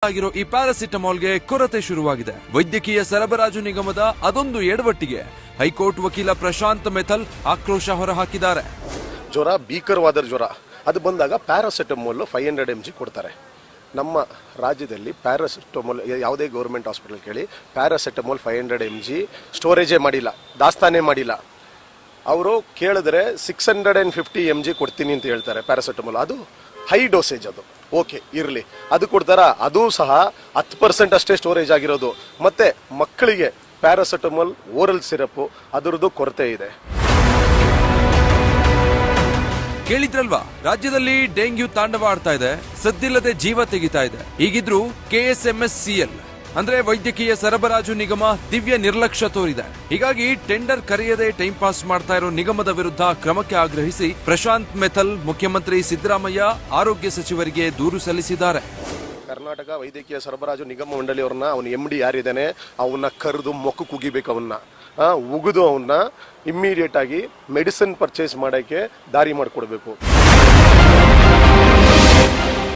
ಆಗಿರೋ ಈ ಪ್ಯಾರಾಸಿಟಮಾಲ್ಗೆ ಕೊರತೆ ಶುರುವಾಗಿದೆ. ವೈದ್ಯಕೀಯ ಸರಬರಾಜು ನಿಗಮದ ಅದೊಂದು ಎಡವಟ್ಟಿಗೆ ಹೈಕೋರ್ಟ್ ವಕೀಲ ಪ್ರಶಾಂತ್ ಮೆಥಲ್ ಆಕ್ರೋಶ ಹೊರಹಾಕಿದ್ದಾರೆ. ಜ್ವರ ಭೀಕರವಾದ ಜ್ವರ ಅದು ಬಂದಾಗ ಪ್ಯಾರಾಸಿಟಮಾಲ್ 500 mg ಕೊಡ್ತಾರೆ. ನಮ್ಮ ರಾಜ್ಯದಲ್ಲಿ ಪ್ಯಾರಾಸಿಟಮಾಲ್ ಯಾವುದೇ ಗೌರ್ಮೆಂಟ್ ಹಾಸ್ಪಿಟಲ್ ಕೇಳಿ ಪ್ಯಾರಾಸಿಟಮಾಲ್ 500 mg ಸ್ಟೋರೇಜೇ ಮಾಡಿಲ್ಲ, ದಾಸ್ತಾನೇ ಮಾಡಿಲ್ಲ. ಅವರು ಕೇಳಿದ್ರೆ 650 mg ಕೊಡ್ತೀನಿ ಅಂತ ಹೇಳ್ತಾರೆ ಪ್ಯಾರಾಸಿಟಮಾಲ್. ಅದು ಹೈ ಡೋಸೇಜ್, ಅದು ಓಕೆ ಇರಲಿ, ಅದು ಕೊಡ್ತಾರ. ಅದು ಸಹ 10% ಅಷ್ಟೇ ಸ್ಟೋರೇಜ್ ಆಗಿರೋದು. ಮತ್ತೆ ಮಕ್ಕಳಿಗೆ ಪ್ಯಾರಾಸಿಟಮಾಲ್ ಓರಲ್ ಸಿರಪ್ ಅದರದ್ದು ಕೊರತೆ ಇದೆ. ಕೇಳಿದ್ರಲ್ವಾ, ರಾಜ್ಯದಲ್ಲಿ ಡೆಂಗ್ಯೂ ತಾಂಡವ ಆಡ್ತಾ ಇದೆ, ಸದ್ದಿಲ್ಲದೆ ಜೀವ ತೆಗಿತಾ ಇದೆ. ಹೀಗಿದ್ರು KSMSCL ಅಂದ್ರೆ ವೈದ್ಯಕೀಯ ಸರಬರಾಜು ನಿಗಮ ದಿವ್ಯ ನಿರ್ಲಕ್ಷ್ಯ ತೋರಿದೆ. ಹೀಗಾಗಿ ಟೆಂಡರ್ ಕರೆಯದೆ ಟೈಮ್ ಪಾಸ್ ಮಾಡ್ತಾ ಇರೋ ನಿಗಮದ ವಿರುದ್ಧ ಕ್ರಮಕ್ಕೆ ಆಗ್ರಹಿಸಿ ಪ್ರಶಾಂತ್ ಮೆಥಲ್ ಮುಖ್ಯಮಂತ್ರಿ ಸಿದ್ದರಾಮಯ್ಯ, ಆರೋಗ್ಯ ಸಚಿವರಿಗೆ ದೂರು ಸಲ್ಲಿಸಿದ್ದಾರೆ. ಕರ್ನಾಟಕ ವೈದ್ಯಕೀಯ ಸರಬರಾಜು ನಿಗಮ ಮಂಡಳಿಯವ್ರನ್ನ ಅವನ MD ಯಾರಿದ್ದಾನೆ ಅವನ್ನ ಕರೆದು ಮೊಕ್ಕು ಕುಗಿಬೇಕು. ಅವನ್ನ ಉಗಿದು ಅವನ್ನ ಇಮ್ಮಿಡಿಯೇಟ್ ಆಗಿ ಮೆಡಿಸಿನ್ ಪರ್ಚೇಸ್ ಮಾಡೋಕ್ಕೆ ದಾರಿ ಮಾಡಿಕೊಡ್ಬೇಕು.